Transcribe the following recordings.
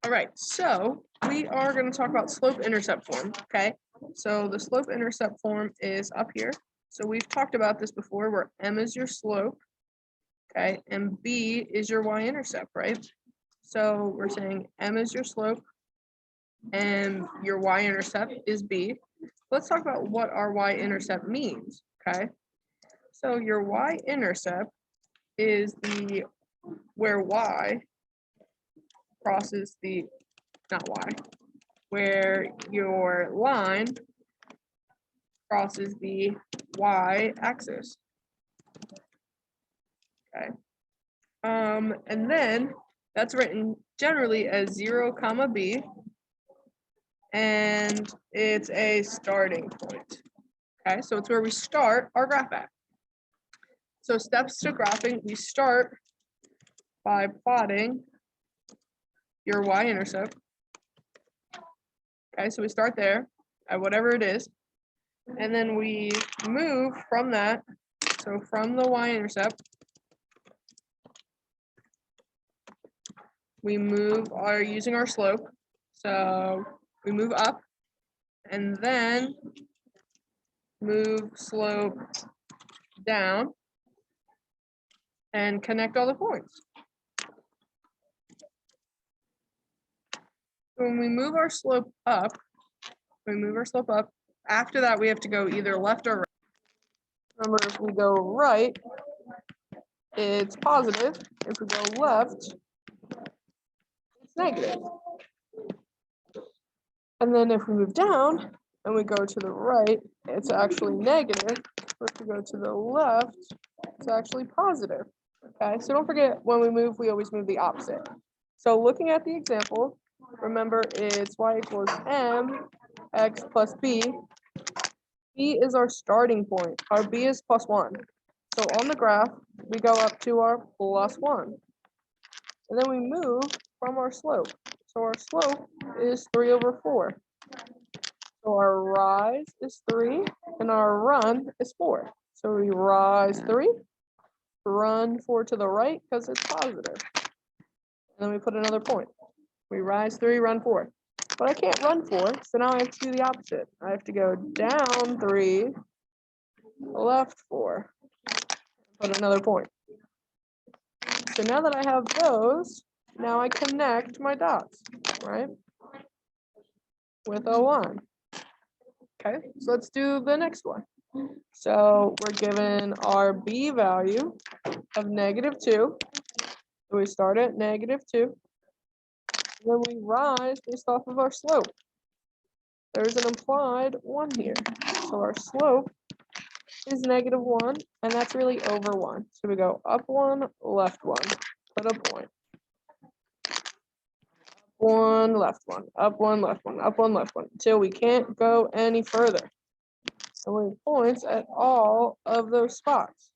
All right, so we are going to talk about slope-intercept form, okay? So the slope-intercept form is up here. So we've talked about this before, where m is your slope, okay, and b is your y-intercept, right? So we're saying m is your slope, and your y-intercept is b. Let's talk about what our y-intercept means, okay? So your y-intercept is where y crosses not y, where your line crosses the y-axis, okay? And then that's written generally as 0, comma b, and it's a starting point, okay? So it's where we start our graph at. So steps to graphing, we start by plotting your y-intercept. Okay, so we start there at whatever it is, and then we move from that. So from the y-intercept, we move using our slope. So we move up, and then move slope down, and connect all the points. When we move our slope up, after that we have to go either left or right. Remember, if we go right, it's positive. If we go left, it's negative. And then if we move down and we go to the right, it's actually negative. Or if we go to the left, it's actually positive. Okay, so don't forget, when we move, we always move the opposite. So looking at the example, remember it's y equals mx plus b. B is our starting point. Our b is +1. So on the graph, we go up to our +1. And then we move from our slope. So our slope is 3/4. So our rise is 3 and our run is 4. So we rise 3, run 4 to the right because it's positive. And then we put another point. We rise 3, run 4. But I can't run 4, so now I have to do the opposite. I have to go down 3, left 4, put another point. So now that I have those, now I connect my dots, right? With a line. Okay, so let's do the next one. So we're given our b value of -2. So we start at -2. Then we rise based off of our slope. There's an implied 1 here. So our slope is -1, and that's really over 1. So we go up 1, left 1, put a point. 1, left 1, up 1, left 1, up 1, left 1, until we can't go any further. So we points at all of those spots.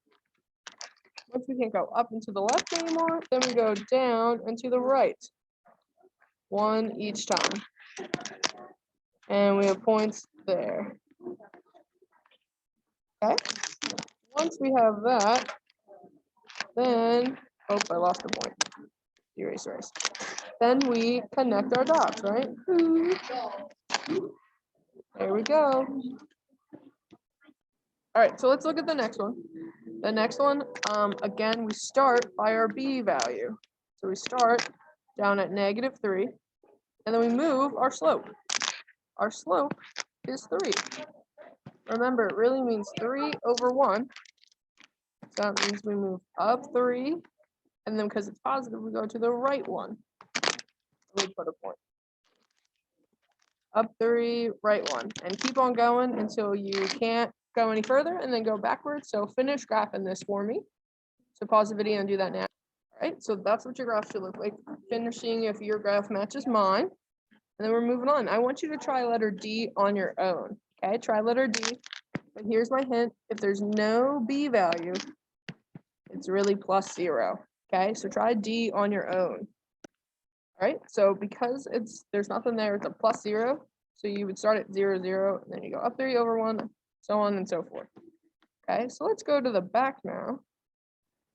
Once we can't go up and to the left anymore, then we go down and to the right. 1 each time. And we have points there. Okay. Once we have that, then, oh, I lost the point. Erase. Then we connect our dots, right? There we go. All right, so let's look at the next one. The next one, again, we start by our b value. So we start down at -3, and then we move our slope. Our slope is 3. Remember, it really means 3/1. So that means we move up 3, and then because it's positive, we go to the right 1. We put a point. Up 3, right 1, and keep on going until you can't go any further, and then go backwards. So finish graphing this for me. So pause the video and do that now. All right, so that's what your graph should look like. Finishing if your graph matches mine. And then we're moving on. I want you to try letter D on your own. Okay, try letter D. But here's my hint. If there's no B value, it's really +0. Okay, so try D on your own. All right, so because there's nothing there, it's a +0. So you would start at 0, 0, and then you go up 3/1, so on and so forth. Okay, so let's go to the back now.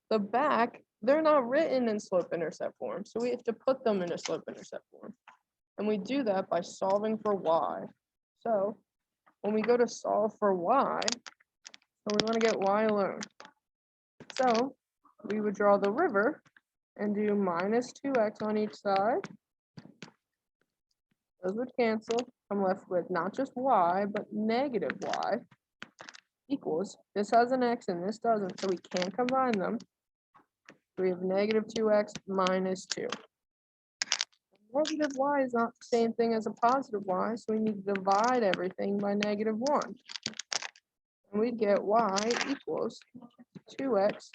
The back, they're not written in slope-intercept form, so we have to put them in a slope-intercept form. And we do that by solving for y. So when we go to solve for y, so we want to get y alone. So we would draw the river and do minus 2x on each side. Those would cancel. I'm left with not just y, but negative y equals, this has an x and this doesn't, so we can't combine them. We have negative 2x minus 2. Negative y is not the same thing as a positive y, so we need to divide everything by negative 1. And we get y equals 2x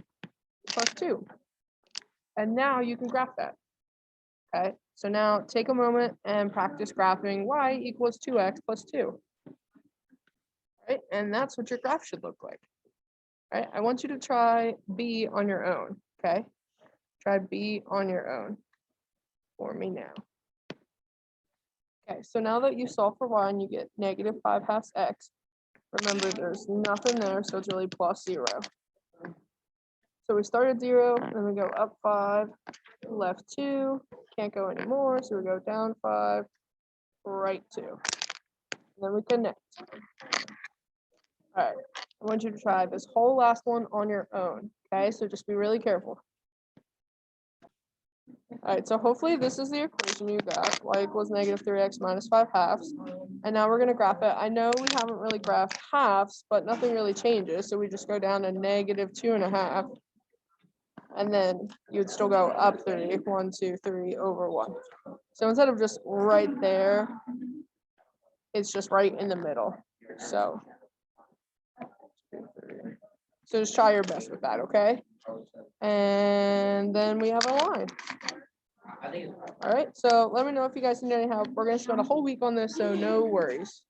plus 2. And now you can graph that. Okay, so now take a moment and practice graphing y equals 2x plus 2. Right, and that's what your graph should look like. Right, I want you to try b on your own. Okay, try b on your own for me now. Okay, so now that you solve for y and you get negative 5/2 x, remember there's nothing there, so it's really plus 0. So we start at 0, then we go up 5, left 2, can't go anymore, so we go down 5, right 2. And then we connect. All right, I want you to try this whole last one on your own, okay? So just be really careful. All right, so hopefully this is the equation you got, y equals negative 3x minus 5/2. And now we're gonna graph it. I know we haven't really graphed halves, but nothing really changes, so we just go down to negative 2.5. And then you would still go up 3, 1, 2, 3 over 1. So instead of just right there, it's just right in the middle. So just try your best with that, okay? And then we have a line. All right, so let me know if you guys need any help. We're gonna spend a whole week on this, so no worries.